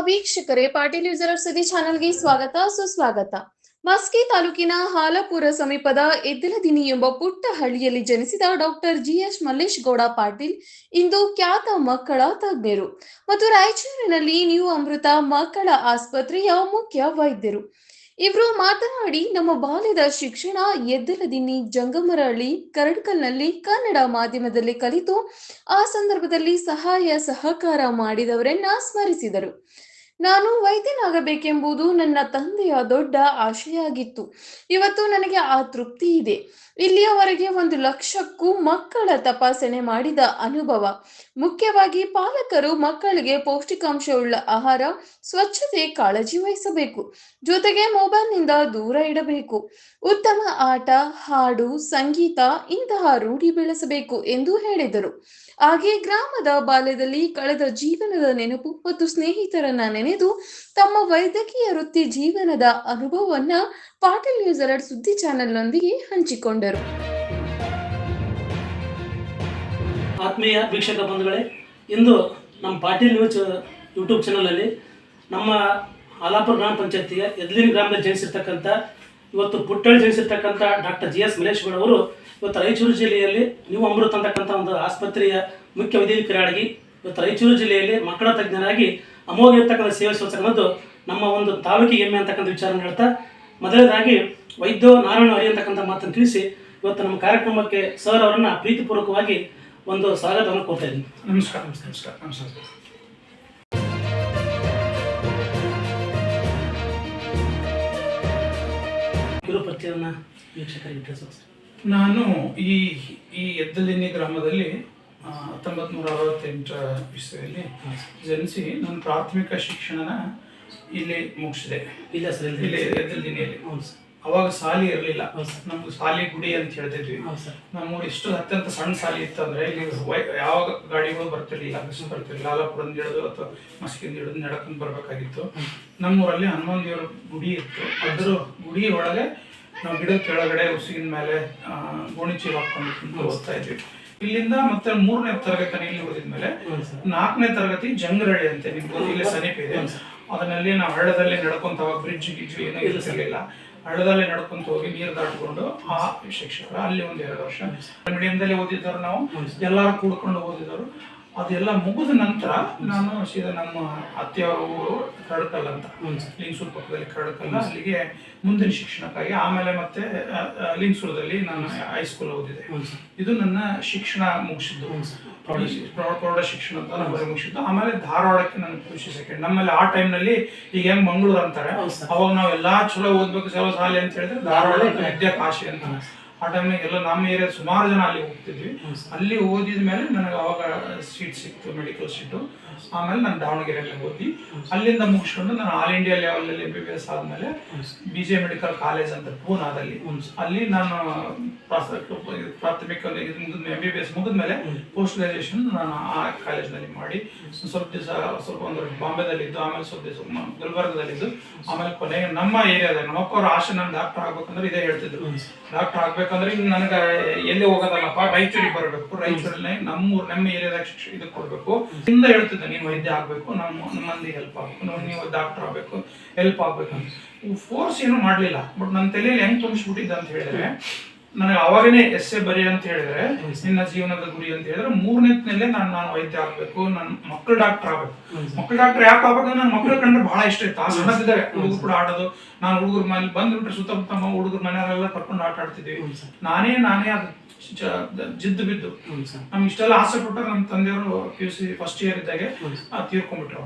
ವೀಕ್ಷಕರೇ, ಪಾಟೀಲ್ ಯೂಸರ್ ಸುದ್ದಿ ಚಾನೆಲ್ಗೆ ಸ್ವಾಗತ ಸುಸ್ವಾಗತ. ಮಸ್ಕಿ ತಾಲೂಕಿನ ಹಾಲಪುರ ಸಮೀಪದ ಎದ್ದಲದಿನ್ನಿ ಎಂಬ ಪುಟ್ಟ ಹಳ್ಳಿಯಲ್ಲಿ ಜನಿಸಿದ ಡಾಕ್ಟರ್ ಜಿಎಸ್ ಮಲ್ಲೇಶ್ ಗೌಡ ಪಾಟೀಲ್ ಇಂದು ಖ್ಯಾತ ಮಕ್ಕಳ ತಜ್ಞರು ಮತ್ತು ರಾಯಚೂರಿನಲ್ಲಿ ನ್ಯೂ ಅಮೃತ ಮಕ್ಕಳ ಆಸ್ಪತ್ರೆಯ ಮುಖ್ಯ ವೈದ್ಯರು. ಇವರು ಮಾತನಾಡಿ, ನಮ್ಮ ಬಾಲ್ಯದ ಶಿಕ್ಷಣ ಎದ್ದಲದಿನ್ನಿ ಜಂಗಮರಹಳ್ಳಿ ಕರಡ್ಕಲ್ನಲ್ಲಿ ಕನ್ನಡ ಮಾಧ್ಯಮದಲ್ಲಿ ಕಲಿತು ಆ ಸಂದರ್ಭದಲ್ಲಿ ಸಹಾಯ ಸಹಕಾರ ಮಾಡಿದವರನ್ನ ಸ್ಮರಿಸಿದರು. ನಾನು ವೈದ್ಯನಾಗಬೇಕೆಂಬುದು ನನ್ನ ತಂದೆಯ ದೊಡ್ಡ ಆಶಯ ಆಗಿತ್ತು. ಇವತ್ತು ನನಗೆ ಆ ತೃಪ್ತಿ ಇದೆ. ಇಲ್ಲಿಯವರೆಗೆ 1,00,000ಕ್ಕೂ ಮಕ್ಕಳ ತಪಾಸಣೆ ಮಾಡಿದ ಅನುಭವ. ಮುಖ್ಯವಾಗಿ ಪಾಲಕರು ಮಕ್ಕಳಿಗೆ ಪೌಷ್ಟಿಕಾಂಶವುಳ್ಳ ಆಹಾರ, ಸ್ವಚ್ಛತೆ ಕಾಳಜಿ ವಹಿಸಬೇಕು. ಜೊತೆಗೆ ಮೊಬೈಲ್ನಿಂದ ದೂರ ಇಡಬೇಕು. ಉತ್ತಮ ಆಟ, ಹಾಡು, ಸಂಗೀತ ಇಂತಹ ರೂಢಿ ಬೆಳೆಸಬೇಕು ಎಂದು ಹೇಳಿದರು. ಹಾಗೆ ಗ್ರಾಮದ ಬಾಲ್ಯದಲ್ಲಿ ಕಳೆದ ಜೀವನದ ನೆನಪು ಮತ್ತು ಸ್ನೇಹಿತರನ್ನ ನೆನೆದು ತಮ್ಮ ವೈದ್ಯಕೀಯ ವೃತ್ತಿ ಜೀವನದ ಅನುಭವವನ್ನ ಪಾಟೀಲ್ ನ್ಯೂಸ್ ಸುದ್ದಿ ಚಾನೆಲ್ನೊಂದಿಗೆ ಹಂಚಿಕೊಂಡರು. ಆತ್ಮೀಯ ವೀಕ್ಷಕ ಬಂಧುಗಳೇ, ಇಂದು ನಮ್ಮ ಪಾಟೀಲ್ ನ್ಯೂಸ್ ಯೂಟ್ಯೂಬ್ ಚಾನಲಲ್ಲಿ ನಮ್ಮ ಹಾಲಾಪುರ ಗ್ರಾಮ ಪಂಚಾಯತಿಯ ಎದ್ದಲಿನ್ನಿ ಗ್ರಾಮದಲ್ಲಿ ಜನಿಸಿರ್ತಕ್ಕಂಥ, ಇವತ್ತು ಪುಟ್ಟಳ್ಳಿ ಜನಿಸಿರ್ತಕ್ಕಂಥ doctor G S Mallesh Gowda ಅವರು ಇವತ್ತು ರಾಯಚೂರು ಜಿಲ್ಲೆಯಲ್ಲಿ ನ್ಯೂ ಅಮೃತ ಅಂತಕ್ಕಂಥ ಒಂದು ಆಸ್ಪತ್ರೆಯ ಮುಖ್ಯ ವೈದ್ಯಕೀಯರಾಗಿ ಇವತ್ತು ರಾಯಚೂರು ಜಿಲ್ಲೆಯಲ್ಲಿ ಮಕ್ಕಳ ತಜ್ಞರಾಗಿ ಅಮೋಘ ಇರ್ತಕ್ಕಂಥ ಸೇವೆ ಸಲ್ಲಿಸಕ್ಕಂಥದ್ದು ನಮ್ಮ ಒಂದು ತಾಲೂಕಿಗೆ ಹೆಮ್ಮೆ ಅಂತಕ್ಕಂಥ ವಿಚಾರನ ಹೇಳ್ತಾ, ಮೊದಲನೇದಾಗಿ ವೈದ್ಯೋ ನಾರಾಯಣ ಹರಿ ಅಂತಕ್ಕಂಥ ಮಾತನ್ನು ತಿಳಿಸಿ ಇವತ್ತು ನಮ್ಮ ಕಾರ್ಯಕ್ರಮಕ್ಕೆ ಸರ್ ಅವರನ್ನು ಪ್ರೀತಿಪೂರ್ವಕವಾಗಿ ಒಂದು ಸ್ವಾಗತವನ್ನು ಕೊಡ್ತಾ ಇದ್ದೀನಿ. ನಮಸ್ಕಾರ ನಮಸ್ಕಾರ ನಮಸ್ಕಾರ ನಮಸ್ಕಾರ. ಕಿರುಪರಿಚಯವನ್ನು ವೀಕ್ಷಕರಿಗೆ ತಿಳಿಸೋದು. ನಾನು ಈ ಎದ್ದಲಿನ್ನಿ ಗ್ರಾಮದಲ್ಲಿ 1968 ಇಸ್ವಿಯಲ್ಲಿ ಜನಿಸಿ ನನ್ನ ಪ್ರಾಥಮಿಕ ಶಿಕ್ಷಣನ ಇಲ್ಲಿ ಮುಗಿಸಿದೆ. ಇಲ್ಲ ಸರ್, ಇಲ್ಲಿ ಎದ್ದಲಿನ್ನಿಯಲ್ಲಿ. ಅವಾಗ ಶಾಲೆ ಇರಲಿಲ್ಲ. ನಮ್ಗೆ ಶಾಲೆ ಗುಡಿ ಅಂತ ಹೇಳ್ತಿದ್ವಿ. ನಮ್ಮೂರು ಇಷ್ಟು ಅತ್ಯಂತ ಸಣ್ಣ ಶಾಲೆ ಇತ್ತು ಅಂದ್ರೆ ಇಲ್ಲಿ ಯಾವ ಗಾಡಿಗಳು ಬರ್ತಿರ್ಲಿಲ್ಲ, ಬಸ್ ಬರ್ತಿರ್ಲಿಲ್ಲ. ಹಾಲಾಪುರದಿಂದ ಹಿಡಿದು ಅಥವಾ ಮಸ್ಕಿಂದ ಹಿಡಿದು ನಡ್ಕೊಂಡು ಬರ್ಬೇಕಾಗಿತ್ತು. ನಮ್ಮೂರಲ್ಲಿ ಹನುಮಾನ್ ದೇವರ ಗುಡಿ ಇತ್ತು. ಅದರ ಗುಡಿ ಒಳಗೆ ನಾವು ಗಿಡದ ಕೆಳಗಡೆ ಉಸಿಗಿನ ಮೇಲೆ ಗೋಣಿ ಚೀಲ ಹಾಕೊಂಡು ಓದ್ತಾ ಇದ್ವಿ. ಇಲ್ಲಿಂದ ಮತ್ತೆ 3ನೇ ತರಗತಿ ಇಲ್ಲಿ ಓದಿದ್ಮೇಲೆ 4ನೇ ತರಗತಿ ಜಂಗರಹಳ್ಳಿ ಅಂತ ನಿಮ್ಗೆ ಇಲ್ಲಿ ಸಮೀಪ ಇದೆ. ಅದನ್ನಲ್ಲಿ ನಾವು ಹಳ್ಳದಲ್ಲಿ ನಡ್ಕೊಂತ ಬ್ರಿಡ್ಜ್ ಗಿಡ್ಜ್ ಏನೋ ಇರ್ತಿರ್ಲಿಲ್ಲ. ಹಳ್ಳದಲ್ಲೇ ನಡ್ಕೊಂತ ಹೋಗಿ ನೀರು ದಾಟ್ಕೊಂಡು ಆ ಶಿಕ್ಷಕರ ಅಲ್ಲಿ 1-2 ವರ್ಷ ಮೀಡಿಯಂದಲ್ಲಿ ಓದಿದ್ದವರು. ನಾವು ಎಲ್ಲರೂ ಕೂಡ್ಕೊಂಡು ಓದಿದವರು. ಅದೆಲ್ಲ ಮುಗಿದ ನಂತರ ನಾನು ಸೀದಾ ನಮ್ಮ ಅತ್ತೆಯವರ ಊರು ಕರಡ್ಕಲ್ ಅಂತ, ಲಿಂಗಸೂರು ಪಕ್ಕದಲ್ಲಿ ಕರಡ್ಕಲ್, ಅಲ್ಲಿಗೆ ಮುಂದಿನ ಶಿಕ್ಷಣಕ್ಕಾಗಿ ಆಮೇಲೆ ಮತ್ತೆ ಲಿಂಗಸೂರದಲ್ಲಿ ನಾನು ಹೈಸ್ಕೂಲ್ ಓದಿದೆ. ಇದು ನನ್ನ ಶಿಕ್ಷಣ ಮುಗಿಸಿದ್ದು, ಪ್ರೌಢ ಶಿಕ್ಷಣ ಅಂತ ನಾನು ಮುಗಿಸಿದ್ದು. ಆಮೇಲೆ ಧಾರವಾಡಕ್ಕೆ ನಾನು PUC ಸೆಕೆಂಡ್. ನಮ್ಮಲ್ಲಿ ಆ ಟೈಮ್ನಲ್ಲಿ ಈಗ ಹೆಂಗ್ ಮಂಗಳೂರು ಅಂತಾರೆ, ಅವಾಗ ನಾವು ಎಲ್ಲಾ ಚಲೋ ಓದ್ಬೇಕು ಚಲೋ ಶಾಲೆ ಅಂತ ಹೇಳಿದ್ರೆ ಧಾರವಾಡ ವಿದ್ಯಾಕಾಶಿ ಅಂತ. ಆ ಟೈಮ್ನಾಗ ಎಲ್ಲ ನಮ್ಮ ಏರಿಯಾ ಸುಮಾರು ಜನ ಅಲ್ಲಿ ಹೋಗ್ತಿದ್ವಿ. ಅಲ್ಲಿ ಓದಿದ ಮೇಲೆ ನನಗೆ ಅವಾಗ ಸೀಟ್ ಸಿಕ್ತು, ಮೆಡಿಕಲ್ ಸೀಟು. ಆಮೇಲೆ ನಾನು ದಾವಣಗೆರೆಯಲ್ಲಿ ಓದಿ ಅಲ್ಲಿಂದ ಮುಗಿಸ್ಕೊಂಡು ನಾನು ಆಲ್ ಇಂಡಿಯಾ ಲೆವೆಲಲ್ಲಿ MBBS ಆದಮೇಲೆ BJ ಮೆಡಿಕಲ್ ಕಾಲೇಜ್ ಅಂತ ಪೂನಾದಲ್ಲಿ, ಅಲ್ಲಿ ನಾನು ಪ್ರಾಥಮಿಕ MBBS ಮುಗಿದ್ಮೇಲೆ ಪೋಸ್ಟ್ ಗ್ರಾಜುಯೇಷನ್ ನಾನು ಆ ಕಾಲೇಜ್ನಲ್ಲಿ ಮಾಡಿ ಸ್ವಲ್ಪ ಒಂದು ಬಾಂಬೆದಲ್ಲಿದ್ದು, ಆಮೇಲೆ ಸ್ವಲ್ಪ ದಿವಸ ಗುಲ್ಬರ್ಗದಲ್ಲಿದ್ದು, ಆಮೇಲೆ ಕೊನೆಗೆ ನಮ್ಮ ಏರಿಯಾದಾಗ ನಮ್ಮಪ್ಪ ಅವ್ರ ಆಸೆ ನಾನು ಡಾಕ್ಟರ್ ಆಗ್ಬೇಕಂದ್ರೆ ಇದೇ ಹೇಳ್ತಿದ್ರು. ಡಾಕ್ಟರ್ ಆಗ್ಬೇಕಂದ್ರೆ ಈಗ ನನಗೆ ಎಲ್ಲಿ ಹೋಗೋದಲ್ಲಪ್ಪ, ರಾಯಚೂರಿಗೆ ಬರಬೇಕು, ರಾಯಚೂರಲ್ಲಿ ನಮ್ಮ ಏರಿಯಾದಾಗ ಶಿಕ್ಷಣ ಇದಕ್ಕೆ ಕೊಡ್ಬೇಕು ಇಂದ ಹೇಳ್ತಿದ್ದೆ. ನೀವು ವೈದ್ಯ ಆಗ್ಬೇಕು, ನಮ್ಮ ಮಂದಿಗೆ ಹೆಲ್ಪ್ ಆಗ್ಬೇಕು, ನೀವು ಡಾಕ್ಟರ್ ಆಗ್ಬೇಕು, ಹೆಲ್ಪ್ ಆಗ್ಬೇಕು ಅಂತ ಫೋರ್ಸ್ ಏನು ಮಾಡ್ಲಿಲ್ಲ. ಬಟ್ ನನ್ನ ತಲೆಯಲ್ಲಿ ಹೆಂಗ್ ತುಂಬಿಸ್ಬಿಟ್ಟಿದ್ದ ಅಂತ ಹೇಳಿದ್ರೆ, ನನಗೆ ಅವಾಗನೇ essay ಬರಿ ಅಂತ ಹೇಳಿದ್ರೆ ನಿನ್ನ ಜೀವನದ ಗುರಿ ಅಂತ ಹೇಳಿದ್ರೆ 3ನೇತ್ನಲ್ಲೇ ನಾನು ವೈದ್ಯ ಆಗ್ಬೇಕು, ನನ್ನ ಮಕ್ಕಳು ಡಾಕ್ಟರ್ ಆಗ್ಬೇಕು. ಮಕ್ಕಳು ಡಾಕ್ಟರ್ ಯಾಕೆ ಆಗ್ಬೇಕು? ನನ್ನ ಮಕ್ಕಳು ಕಂಡ್ರೆ ಬಹಳ ಇಷ್ಟ ಇತ್ತು. ಆ ಸಣ್ಣದಿದ್ದಾರೆ ಹುಡುಗರು ಕೂಡ ಆಡೋದು. ನಾನು ಹುಡುಗರ ಮನೇಲಿ ಬಂದ್ಬಿಟ್ರೆ ಸುತ್ತಮುತ್ತ ಹುಡುಗರ ಮನೆಯವರೆಲ್ಲ ಕರ್ಕೊಂಡು ಆಟ ಆಡ್ತಿದ್ವಿ. ನಾನೇ ಅದು ಜಿದ್ದು ಬಿದ್ದು ನಮ್ಗೆ ಇಷ್ಟೆಲ್ಲ ಆಸೆ ಪಟ್ಟಾಗ ನಮ್ಮ ತಂದೆಯವರು PUC ಫಸ್ಟ್ ಇಯರ್ ಇದ್ದಾಗೆ ತೀರ್ಕೊಂಡ್ಬಿಟ್ರು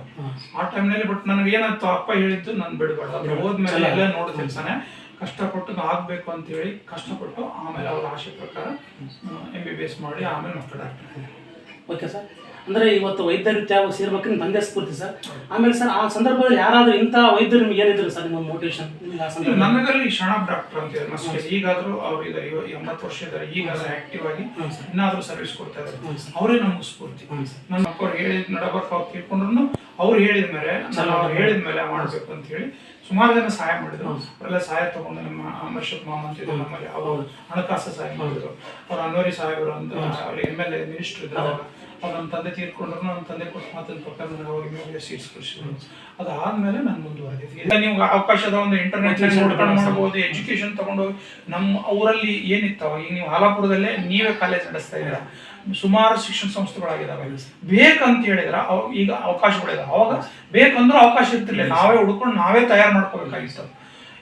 ಆ ಟೈಮ್ನಲ್ಲಿ. ಬಟ್ ನನಗೆ ಏನಾಯ್ತು, ಅಪ್ಪ ಹೇಳಿದ್ದು ನಾನು ಬಿಡಬೇಡ, ಹೋದ್ಮೇಲೆ ಎಲ್ಲ ನೋಡ್ತಿರ್ತಾನೆ, ಕಷ್ಟಪಟ್ಟು ಆಗ್ಬೇಕು ಅಂತ ಹೇಳಿ ಕಷ್ಟಪಟ್ಟು ಆಮೇಲೆ ಅವ್ರ ಆಸೆ ಪ್ರಕಾರ MBBS ಮಾಡಿ ಆಮೇಲೆ ಮಕ್ಕಳು ಡಾಕ್ಟರ್. ಓಕೆ ಸರ್, ಅಂದರೆ ಇವತ್ತು ವೈದ್ಯ ವೃತ್ತಿಯಾಗಿ ಸೇರ್ಬೇಕಂತ ತಂದೆ ಸ್ಫೂರ್ತಿ ಸರ್. ಆಮೇಲೆ ಸರ್, ಆ ಸಂದರ್ಭದಲ್ಲಿ ಯಾರಾದರೂ ಇಂಥ ವೈದ್ಯರು ನಿಮ್ಗೆ ಏನಿದ್ರು ಸರ್ ನಿಮ್ಮ ಮೋಟಿವೇಶನ್? ನನಗಲ್ಲಿ ಶರಣಪ್ಪ ಡಾಕ್ಟರ್ ಅಂತ ಹೇಳಿ ಈಗಾದ್ರೂ ಅವ್ರು ಇದ್ದಾರೆ, 80 ವರ್ಷ ಇದ್ದಾರೆ, ಈಗಾದ್ರೂ ಆಕ್ಟಿವ್ ಆಗಿ ಇನ್ನಾದ್ರೂ ಸರ್ವಿಸ್ ಕೊಡ್ತಾ ಇದ್ದಾರೆ. ಅವರೇ ನಮ್ಗೆ ಸ್ಫೂರ್ತಿ. ನನ್ನ ಅಪ್ಪ ಅವ್ರು ಹೇಳಿದ ನಡಬರ್ಕ ಅವ್ರು ತಿಳ್ಕೊಂಡ್ರು ಅವ್ರು ಹೇಳಿದ ಮೇಲೆ ಅವ್ರು ಹೇಳಿದ ಮೇಲೆ ಮಾಡ್ಬೇಕು ಅಂತ ಹೇಳಿ ಸುಮಾರು ಜನ ಸಹಾಯ ಮಾಡಿದ್ರು. ಅವರೆಲ್ಲ ಸಹಾಯ ತಗೊಂಡು ನಮ್ಮ ಅಮರ್ಷತ್ ಮಾಮ ಅಂತಿದ್ರು ನಮ್ಮಲ್ಲಿ, ಅವರು ಹಣಕಾಸು ಸಹಾಯ ಮಾಡಿದ್ರು. ಅವ್ರ ಅನ್ವರಿ ಸಾಹೇಬರು ಅಂತ MLA ಮಿನಿಸ್ಟರ್ ಇದ್ರು. ಅವ್ರು ನಮ್ಮ ತಂದೆ ತೀರ್ಕೊಂಡ್ರು, ನಮ್ಮ ತಂದೆ ಕೊಟ್ಟು ಮಾತಿನ ಪ್ರಕಾರ ನನಗೆ ಅವಾಗ ಇಮಿಡಿಯೇಟ್ ಸೀಟ್ಸ್ ಕೊಡಿಸಿದ್ರು. ಅದಾದ್ಮೇಲೆ ನಾನು ಮುಂದುವರೆದಿದ್ದೆ. ಈಗ ನೀವು ಅವಕಾಶದ ಒಂದು ಇಂಟರ್ನೆಟ್ ನೋಡ್ಕೊಂಡು ಮಾಡ್ಬೋದು, ಎಜುಕೇಶನ್ ತಗೊಂಡು ನಮ್ಮ ಊರಲ್ಲಿ ಏನಿತ್ತಾವ, ಈಗ ನೀವು ಹಾಲಾಪುರದಲ್ಲೇ ನೀವೇ ಕಾಲೇಜ್ ನಡೆಸ್ತಾ ಇದ್ದೀರಾ, ಸುಮಾರು ಶಿಕ್ಷಣ ಸಂಸ್ಥೆಗಳಾಗಿದ್ದಾವೆ. ಬೇಕಂತ ಹೇಳಿದ್ರೆ ಈಗ ಅವಕಾಶಗಳಿದಾವೆ. ಅವಾಗ ಬೇಕಂದ್ರೂ ಅವಕಾಶ ಇರ್ತಿರ್ಲಿಲ್ಲ, ನಾವೇ ಹುಡ್ಕೊಂಡು ನಾವೇ ತಯಾರು ಮಾಡ್ಕೋಬೇಕಾಗಿತ್ತು.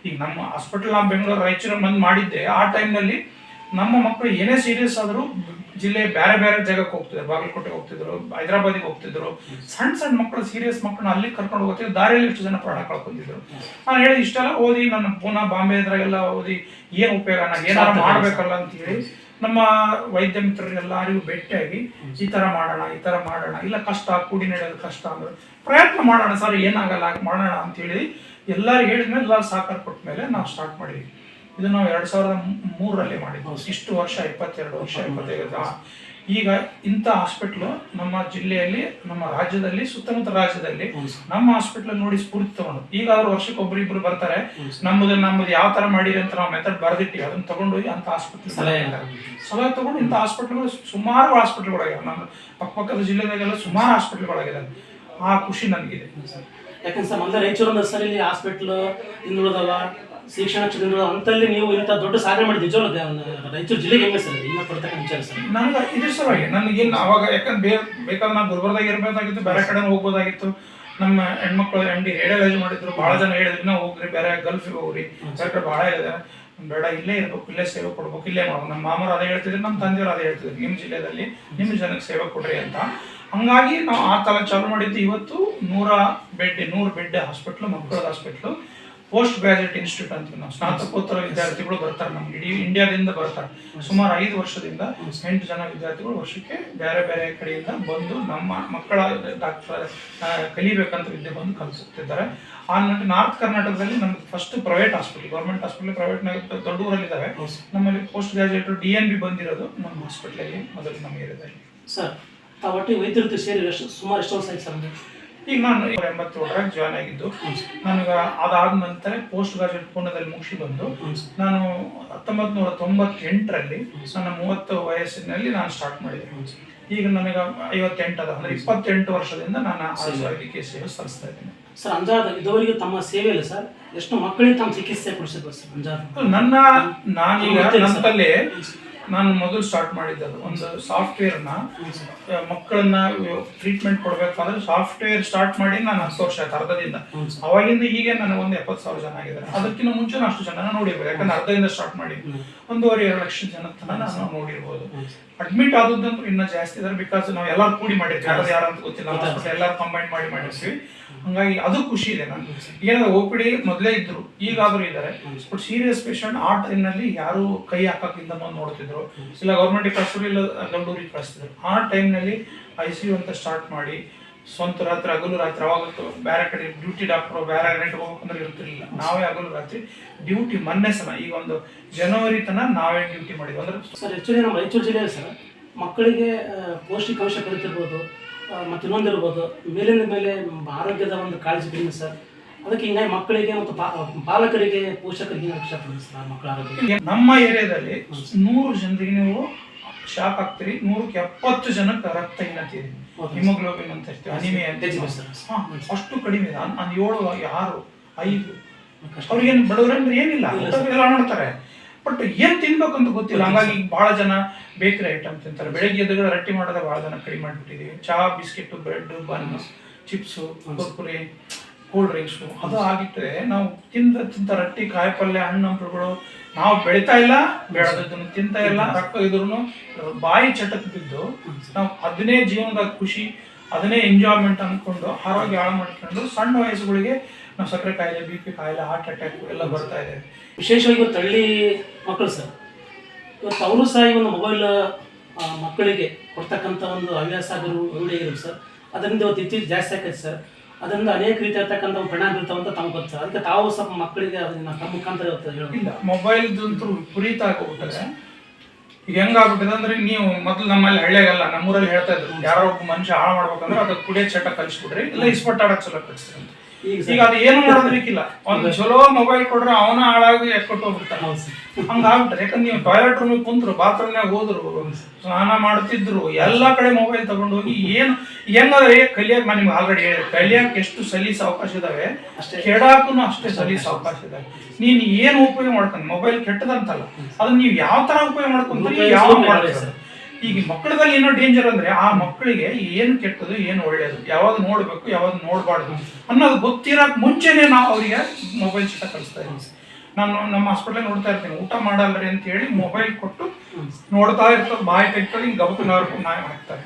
ಈಗ ನಮ್ಮ ಹಾಸ್ಪಿಟಲ್ ನಾವು ಬೆಂಗಳೂರು ರಾಯಚೂರಲ್ಲಿ ಬಂದು ಮಾಡಿದ್ದೆ, ಆ ಟೈಮ್ನಲ್ಲಿ ನಮ್ಮ ಮಕ್ಕಳು ಏನೇ ಸೀರಿಯಸ್ ಆದರೂ ಜಿಲ್ಲೆ ಬೇರೆ ಬೇರೆ ಜಾಗಕ್ಕೆ ಹೋಗ್ತಿದ್ರು, ಬಾಗಲಕೋಟೆಗೆ ಹೋಗ್ತಿದ್ರು, ಹೈದರಾಬಾದಿಗೆ ಹೋಗ್ತಿದ್ರು. ಸಣ್ಣ ಸಣ್ಣ ಮಕ್ಕಳು ಸೀರಿಯಸ್ ಮಕ್ಕಳನ್ನ ಅಲ್ಲಿ ಕರ್ಕೊಂಡು ಹೋಗ್ತಿದ್ರು. ದಾರಿಯಲ್ಲಿ ಎಷ್ಟು ಜನ ಪ್ರಾಣ ಕಳ್ಕೊಂಡಿದ್ರು. ನಾನು ಹೇಳಿದ ಇಷ್ಟೆಲ್ಲ ಓದಿ ನಾನು ಪೂನಾ ಬಾಂಬೆ ಇದ್ರಾಗೆಲ್ಲ ಓದಿ ಏನು ಉಪಯೋಗ, ನಾನು ಏನಾರು ಮಾಡಬೇಕಲ್ಲ ಅಂತ ಹೇಳಿ ನಮ್ಮ ವೈದ್ಯ ಮಿತ್ರರಿಗೆಲ್ಲರಿಗೂ ಭೇಟಿಯಾಗಿ ಈ ಥರ ಮಾಡೋಣ, ಇಲ್ಲ ಕಷ್ಟ ಕೂಡಿ ನಡೆಯೋದು ಕಷ್ಟ ಅಂದ್ರೆ ಪ್ರಯತ್ನ ಮಾಡೋಣ ಸರ್, ಏನಾಗಲ್ಲ ಮಾಡೋಣ ಅಂತೇಳಿ ಎಲ್ಲರಿಗೂ ಹೇಳಿದ್ಮೇಲೆ ಎಲ್ಲರೂ ಸಹಕಾರ ಕೊಟ್ಟ ಮೇಲೆ ನಾವು ಸ್ಟಾರ್ಟ್ ಮಾಡಿದ್ವಿ. ಇದು ನಾವು 2003ರಲ್ಲಿ ಮಾಡಿದ್ವಿ. ಇಷ್ಟು ವರ್ಷ 22 ವರ್ಷ 25. ಈಗ ಇಂಥ ಹಾಸ್ಪಿಟ್ಲು ನಮ್ಮ ಜಿಲ್ಲೆಯಲ್ಲಿ, ನಮ್ಮ ರಾಜ್ಯದಲ್ಲಿ, ಸುತ್ತಮುತ್ತ ರಾಜ್ಯದಲ್ಲಿ ನಮ್ಮ ಹಾಸ್ಪಿಟ್ಲ್ ನೋಡಿ ಸ್ಫೂರ್ತಿ ತಗೊಂಡು, ಈಗಾದ್ರೂ ವರ್ಷಕ್ಕೆ ಒಬ್ರಿಬ್ರು ಬರ್ತಾರೆ, ನಮ್ಮದು ಯಾವ ತರ ಮಾಡಿರಿ ಅಂತ ನಾವು ಮೆಥಡ್ ಬರೆದಿಟ್ಟಿವಿ, ಅದನ್ನ ತಗೊಂಡೋಗಿ ಅಂತ ಹಾಸ್ಪಿಟ್ಲ್ ಸಲಹೆ ತಗೊಂಡು ಇಂಥ ಹಾಸ್ಪಿಟ್ಲ್ಗಳು ಸುಮಾರು ಹಾಸ್ಪಿಟ್ಲ್ಗಳಾಗಿವೆ. ನಮ್ಮ ಪಕ್ಕಪಕ್ಕದ ಜಿಲ್ಲೆದಾಗೆಲ್ಲ ಸುಮಾರು ಹಾಸ್ಪಿಟ್ಲ್ಗಳಾಗಿದೆ. ಆ ಖುಷಿ ನನಗಿದೆ. ಯಾಕಂದ್ರೆ ಸರ್ ಮೊದಲ ರಾಯಚೂರು ಸರ್ ಇಲ್ಲಿ ಹಾಸ್ಪಿಟ್ಲ್ ಹಿಂದುಳಿದವ, ಶಿಕ್ಷಣ ಕ್ಷೇತ್ರ ಅಂತಲ್ಲಿ ನೀವು ಇಂಥ ದೊಡ್ಡ ಸಾಧನೆ ಮಾಡಿದ ನಿಜವಾಗ್ಲೂ ರಾಯಚೂರು ಜಿಲ್ಲೆಗೆ ಹೆಮ್ಮೆ ಸರ್. ಇನ್ನ ಕೊಡ್ತಕ್ಕಂಥ ವಿಚಾರ ಸರ್ ನನಗೆ ಇದ್ರ ಸಲುವಾಗಿ ನನಗೇನು ಅವಾಗ ಯಾಕಂದ್ರೆ ಬೇಕಾದ್ರೆ ನಾನು ಗುಲ್ಬರ್ದಾಗ ಇರಬೇಕಾಗಿತ್ತು, ಬೇರೆ ಕಡೆ ಹೋಗ್ಬೋದಾಗಿತ್ತು. ನಮ್ಮ ಹೆಣ್ಮಕ್ಳು ರೇಡಿಯಾಲಜಿ ಮಾಡಿದ್ರು, ಬಹಳ ಜನ ಹೇಳಿದ್ರು ನಾವು ಹೋಗ್ರಿ, ಬೇರೆ ಗಲ್ಫಿಗೆ ಹೋಗ್ರಿ, ಬೇರೆ ಕಡೆ ಭಾಳ ಹೇಳಿದೆ. ಬೇಡ, ಇಲ್ಲೇ ಇರ್ಬೇಕು, ಇಲ್ಲೇ ಸೇವೆ ಕೊಡ್ಬೇಕು, ಇಲ್ಲೇ ಮಾಡ್ಬೇಕು. ನಮ್ಮ ಮಾಮರು ಅದೇ ಹೇಳ್ತಿದ್ರು, ನಮ್ಮ ತಂದೆಯವರು ಅದೇ ಹೇಳ್ತಿದ್ರು, ನಿಮ್ಮ ಜಿಲ್ಲೆಯಲ್ಲಿ ನಿಮ್ಮ ಜನಕ್ಕೆ ಸೇವೆ ಕೊಡ್ರಿ ಅಂತ. ಹಂಗಾಗಿ ನಾವು ಆ ಥರ ಚಾಲು ಮಾಡಿದ್ದು. ಇವತ್ತು 100 ಬೆಡ್ ಹಾಸ್ಪಿಟ್ಲು, ಮಕ್ಕಳದ ಹಾಸ್ಪಿಟ್ಲು, ಪೋಸ್ಟ್ ಗ್ರಾಜುಯೇಟ್ ಇನ್ಸ್ಟಿಟ್ಯೂಟ್ ಅಂತ. ನಾವು ಸ್ನಾತಕೋತ್ತರ ವಿದ್ಯಾರ್ಥಿಗಳು ಬರ್ತಾರೆ, ನಮ್ಗೆ ಇಡೀ ಇಂಡಿಯಾದಿಂದ ಬರ್ತಾರೆ. ಸುಮಾರು 5 ವರ್ಷದಿಂದ 8 ಜನ ವಿದ್ಯಾರ್ಥಿಗಳು ವರ್ಷಕ್ಕೆ ಬೇರೆ ಬೇರೆ ಕಡೆಯಿಂದ ಬಂದು ನಮ್ಮ ಮಕ್ಕಳ ಡಾಕ್ಟರ್ ಕಲಿಬೇಕಂತ ವಿದ್ಯೆ ಬಂದು ಕಲಿಸುತ್ತಿದ್ದಾರೆ. ಆ ನಾರ್ತ್ ಕರ್ನಾಟಕದಲ್ಲಿ ನಮ್ಗೆ first private hospital, government hospital ಪ್ರೈವೇಟ್ನಾಗ ದೊಡ್ಡ ಊರಲ್ಲಿದ್ದಾವೆ. ನಮ್ಮಲ್ಲಿ ಪೋಸ್ಟ್ ಗ್ರಾಜುಯೇಟ್ DNB ಬಂದಿರೋದು ನಮ್ಮ ಹಾಸ್ಪಿಟ್ಲಲ್ಲಿ ಮೊದಲು ನಮ್ಮ ಏರಿಯಾದಲ್ಲಿ. ಸರ್ ತಾವು ಒಟ್ಟಿಗೆ ವೈದ್ಯರು ಸೇರಿ ಸುಮಾರು ಎಷ್ಟು ವರ್ಷ ಆಯ್ತು ಸರ್? ಈಗ ನಾನು 87ರಲ್ಲಿ ಜಾಯ್ನ್ ಆಗಿದ್ದು. ನನಗೆ ಅದಾದ ನಂತರ ಪೋಸ್ಟ್ ಗ್ರಾಜುಯೇಟ್ ಪೂರ್ಣದಲ್ಲಿ ಮುಗಿಸಿ ಬಂದು ನಾನು 1998ರಲ್ಲಿ ನನ್ನ 30 ವಯಸ್ಸಿನಲ್ಲಿ ನಾನು ಸ್ಟಾರ್ಟ್ ಮಾಡಿದೆ. ಈಗ ನನಗೆ 58 ಅದ, ಅಂದ್ರೆ 28 ವರ್ಷದಿಂದ ನಾನು ವೈದ್ಯಕೀಯ ಸೇವೆ ಸಲ್ಲಿಸ್ತಾ ಇದ್ದೀನಿ. ಸರ್ ಅಂಜಾದ ಇದುವರೆಗೆ ತಮ್ಮ ಸೇವೆಯಲ್ಲಿ ಸರ್ ಎಷ್ಟು ಮಕ್ಕಳಿಗೆ ತಮ್ಮ ಚಿಕಿತ್ಸೆ ಕೊಡಿಸಿದ್ರು ಸರ್ ಅಂಜಾದ? ನಾನೀಗ ನಮ್ಮಲ್ಲೇ ನಾನು ಮೊದಲು ಸ್ಟಾರ್ಟ್ ಮಾಡಿದ್ದು ಒಂದು ಸಾಫ್ಟ್ವೇರ್ನ ಮಕ್ಕಳನ್ನ ಟ್ರೀಟ್ಮೆಂಟ್ ಕೊಡ್ಬೇಕಂದ್ರೆ ಸಾಫ್ಟ್ವೇರ್ ಸ್ಟಾರ್ಟ್ ಮಾಡಿ ನಾನು 10 ವರ್ಷ ಆಯ್ತು, ಅರ್ಧದಿಂದ. ಅವಾಗಿಂದ ಈಗ ನನಗೆ ಒಂದು 70,000 ಜನ ಆಗಿದ್ದಾರೆ. ಅದಕ್ಕಿಂತ ಮುಂಚೆ ಅಷ್ಟು ಜನ ನೋಡಿರ್ಬೋದು, ಯಾಕಂದ್ರೆ ಅರ್ಧದಿಂದ ಸ್ಟಾರ್ಟ್ ಮಾಡಿ 1.5-2 ಲಕ್ಷ ಜನ ತನಕ ನಾನು ನೋಡಿರ್ಬೋದು. ಅಡ್ಮಿಟ್ ಆದದಂತೂ ಇನ್ನೂ ಜಾಸ್ತಿ ಇದ್ದಾರೆ, ಬಿಕಾಸ್ ನಾವು ಎಲ್ಲರೂ ಕೂಡಿ ಮಾಡಿರ್ತೀವಿ, ಯಾರು ಅಂತ ಗೊತ್ತಿಲ್ಲ, ಎಲ್ಲರೂ ಕಂಬೈನ್ ಮಾಡಿರ್ತೀವಿ. ಹಂಗಾಗಿ ಅದು ಖುಷಿ ಇದೆ. ನಾನು ಏನಾದ್ರು OPD ಮೊದಲೇ ಇದ್ರು, ಈಗಾದ್ರೂ ಇದ್ದಾರೆ. ಬಟ್ ಸೀರಿಯಸ್ ಪೇಷಂಟ್ ಆ ಟೈಮ್ನಲ್ಲಿ ಯಾರು ಕೈ ಹಾಕಕ್ಕಿಂತ ನೋಡ್ತಿದ್ರು, ಇಲ್ಲ ಗೌರ್ಮೆಂಟಿಗೆ ಕಳಿಸಿದ್ರು, ಇಲ್ಲ ದೊಡ್ಡ ಊರಿಗೆ ಕಳಿಸ್ತಿದ್ರು. ಆ ಟೈಮ್ನಲ್ಲಿ ICU ಅಂತ ಸ್ಟಾರ್ಟ್ ಮಾಡಿ ಸ್ವಂತ ರಾತ್ರಿ ಹಗಲು ರಾತ್ರಿ, ಅವಾಗ ಬೇರೆ ಕಡೆ ಡ್ಯೂಟಿ ಡಾಕ್ಟರ್ ಬೇರೆ ನೈಟ್ ಹೋಗ್ಬೇಕಂದ್ರೆ ಇರ್ತಿರ್ಲಿಲ್ಲ, ನಾವೇ ಹಗಲು ರಾತ್ರಿ ಡ್ಯೂಟಿ. ಮೊನ್ನೆ ಸಲ ಈಗ ಒಂದು ಜನವರಿ ತನಕ ನಾವೇ ಡ್ಯೂಟಿ ಮಾಡಿದ್ವಿ. ಅಂದ್ರೆ ಸರ್ ಆ್ಯಕ್ಚುಲಿ ನಮ್ಮ ರಾಯಚೂರು ಜಿಲ್ಲೆಯಲ್ಲಿ ಸರ್ ಮಕ್ಕಳಿಗೆ ಪೌಷ್ಟಿಕಾಂಶ ಕಲಿತಿರ್ಬೋದು, ಮತ್ತು ಇನ್ನೊಂದಿರ್ಬೋದು, ಮೇಲಿನ ಮೇಲೆ ಆರೋಗ್ಯದ ಒಂದು ಕಾಳಜಿ ಕಡಿಮೆ ಸರ್. ಅದಕ್ಕೆ ಹಿಂಗಾಗಿ ಮಕ್ಕಳಿಗೆ ಮತ್ತು ಪಾಲಕರಿಗೆ ಪೋಷಕರಿಗೆ ಏನಾಗ್ತದೆ ಸರ್ ಮಕ್ಕಳ ಆರೋಗ್ಯ? ನಮ್ಮ ಏರಿಯಾದಲ್ಲಿ 100 ಜನರಿಗೆ ನೀವು ಶಾಕ್ ಆಗ್ತೀರಿ, 100ಕ್ಕೆ 70 ಜನಕ್ಕೆ ರಕ್ತಹೀನತೆ ಇದೆ, ಹಿಮೋಗ್ಲೋಬಿನ್ ಅಂತ ಇರ್ತೀವಿ, ಅನಿಮಿಯಾ ಅಂತ. ಅಷ್ಟು ಕಡಿಮೆ ಇದೆ. 7, 6, 5 ಅವ್ರಿಗೇನು ಬಡವರಂದ್ರೆ ಏನಿಲ್ಲ, ಎಲ್ಲ ಮಾಡ್ತಾರೆ. ಬಟ್ ಏನ್ ತಿನ್ಬೇಕಂತ ಗೊತ್ತಿಲ್ಲ. ಹಂಗಾಗಿ ಬಹಳ ಜನ ಬೇಕರಿ ಐಟಮ್ ತಿಂತಾರೆ. ಬೆಳಗ್ಗೆ ಎದ್ದುಗಳ ರೊಟ್ಟಿ ಮಾಡೋದೇ ಬಹಳ ಜನ ಕಡಿಮೆ ಮಾಡಿಬಿಟ್ಟಿದ್ದೀವಿ. ಚಹಾ, ಬಿಸ್ಕೆಟ್, ಬ್ರೆಡ್, ಬನ್, ಚಿಪ್ಸು, ಕುರ್ಕುರೆ, ಕೂಲ್ ಡ್ರಿಂಕ್ಸು ಅದು ಆಗಿಟ್ಟರೆ ನಾವು ತಿಂತ ರೊಟ್ಟಿ, ಕಾಯಿ ಪಲ್ಯ, ಹಣ್ಣು ಹಂಪಲುಗಳು ನಾವು ಬೆಳೀತಾ ಇಲ್ಲ, ಬೆಳೆದನ್ನು ತಿಂತಾ ಇಲ್ಲ. ರೊಕ್ಕ ಇದ್ರೂ ಬಾಯಿ ಚಟಕ್ ಬಿದ್ದು ನಾವು ಅದನ್ನೇ ಜೀವನದ ಖುಷಿ, ಅದನ್ನೇ ಎಂಜಾಯ್ಮೆಂಟ್ ಅಂದ್ಕೊಂಡು ಆರೋಗ್ಯ ಹಾಳು ಮಾಡ್ಕೊಂಡು ಸಣ್ಣ ವಯಸ್ಸುಗಳಿಗೆ ನಾವು ಸಕ್ಕರೆ ಕಾಯಿಲೆ, BP ಕಾಯಿಲೆ, ಹಾರ್ಟ್ ಅಟ್ಯಾಕ್ ಎಲ್ಲ ಬರ್ತಾ ಇದೆ. ವಿಶೇಷವಾಗಿ ಇವತ್ತು ಹಳ್ಳಿ ಮಕ್ಕಳು ಸರ್, ಇವತ್ತು ಅವರು ಸಹ ಈ ಒಂದು ಮೊಬೈಲ್ ಮಕ್ಕಳಿಗೆ ಕೊಡ್ತಕ್ಕಂಥ ಒಂದು ಹವ್ಯಾಸ ಆಗಿರು ರೂಢಿಯಾಗಿರು ಸರ್. ಅದರಿಂದ ಇವತ್ತು ಇತ್ತೀಚೆಗೆ ಜಾಸ್ತಿ ಆಕೈತೆ ಸರ್. ಅದರಿಂದ ಅನೇಕ ರೀತಿ ಇರ್ತಕ್ಕಂಥ ಪರಿಣಾಮ ಬೀಳ್ತಾವಂತ ತಮ್ಗೆ ಗೊತ್ತು ಸರ್. ಅದಕ್ಕೆ ತಾವು ಸ್ವಲ್ಪ ಮಕ್ಕಳಿಗೆ ಅದನ್ನ ತಮ್ಮ ಮುಖಾಂತರ ಹೇಳೋದು ಇಲ್ಲ. ಮೊಬೈಲ್ದಂತೂ ವಿಪರೀತ ಆಗೋಗ್ಬಿಟ್ಟರೆ ಈಗ ಹೆಂಗಾಗ್ಬಿಟ್ಟಿದೆ ಅಂದ್ರೆ, ನೀವು ಮೊದಲು ನಮ್ಮಲ್ಲಿ ಹಳ್ಳಿಯಾಗಲ್ಲ, ನಮ್ಮೂರಲ್ಲಿ ಹೇಳ್ತಾ ಇದ್ರು, ಯಾರೋ ಒಬ್ಬ ಮನುಷ್ಯ ಹಾಳು ಮಾಡ್ಬೇಕಂದ್ರೆ ಅದಕ್ಕೆ ಕುಡಿಯೋ ಚಟ ಕಲಿಸ್ಬಿಡ್ರಿ, ಇಲ್ಲ ಇಸ್ಪಟ್ ಆಡೋಕೆ ಚಲೋ ಕಲಿಸ್ರಿ ಅಂತ. ಈಗ ಅದು ಏನು ಮಾಡೋದಕ್ಕಿಲ್ಲ. ಒಂದು ಚಲೋ ಮೊಬೈಲ್ ಕೊಡ್ರೆ ಅವನ ಹಾಳಾಗಿ ಎಕ್ಕೊಟ್ಟು ಹೋಗ್ಬಿಡ್ತಾನೆ. ಹಂಗಾಗ್ಬಿಟ್ರೆ ಯಾಕಂದ್ರೆ ನೀವು ಟಾಯ್ಲೆಟ್ ರೂಮಿಗೆ ಕುಂತ್ರು, ಬಾತ್ರೂಮ್ನಾಗ ಹೋದ್ರು, ಸ್ನಾನ ಮಾಡ್ತಿದ್ರು, ಎಲ್ಲಾ ಕಡೆ ಮೊಬೈಲ್ ತಗೊಂಡು ಹೋಗಿ ಏನು ಹೆಂಗಂದ್ರೆ ಕಲಿಯಕ್ ನಿಮ್ಗೆ ಆಲ್ರೆಡಿ ಹೇಳಿ ಕಲಿಯಕ್ ಎಷ್ಟು ಸಲೀಸ್ ಅವಕಾಶ ಇದಾವೆ ಕೆಡಾಕು ಅಷ್ಟೇ ಸಲೀಸ್ ಅವಕಾಶ ಇದಾವೆ. ನೀನ್ ಏನು ಉಪಯೋಗ ಮಾಡ್ಕೊಂಡು ಮೊಬೈಲ್ ಕೆಟ್ಟದಂತಲ್ಲ, ಅದನ್ನ ನೀವು ಯಾವ ತರ ಉಪಯೋಗ ಮಾಡ್ಕೊಂತೀರಿ, ಯಾವ ಮಾಡ್ತೀರಿ. ಈಗ ಮಕ್ಕಳದಲ್ಲಿ ಏನೋ ಡೇಂಜರ್ ಅಂದ್ರೆ ಆ ಮಕ್ಕಳಿಗೆ ಏನು ಕೆಟ್ಟದು ಏನು ಒಳ್ಳೇದು, ಯಾವಾಗ ನೋಡ್ಬೇಕು ಯಾವಾಗ ನೋಡ್ಬಾರ್ದು ಅನ್ನೋದು ಗೊತ್ತಿರಕ್ ಮುಂಚೆನೆ ನಾವು ಅವರಿಗೆ ಮೊಬೈಲ್ ಚಿಟ ಕಲಿಸ್ತಾ ಇದ್ದೀವಿ. ನಾನು ನಮ್ಮ ಹಾಸ್ಪಿಟಲ್ ನೋಡ್ತಾ ಇರ್ತೀನಿ, ಊಟ ಮಾಡಲ್ರಿ ಅಂತ ಹೇಳಿ ಮೊಬೈಲ್ ಕೊಟ್ಟು ನೋಡ್ತಾ ಇರ್ತಾರೆ, ಬಾಯಿ ತೆಗ್ತಾರೆ, ಹಿಂಗೆ ಗಬಕನವ್ರು ನಾಯಿ ಹಾಕ್ತಾರೆ.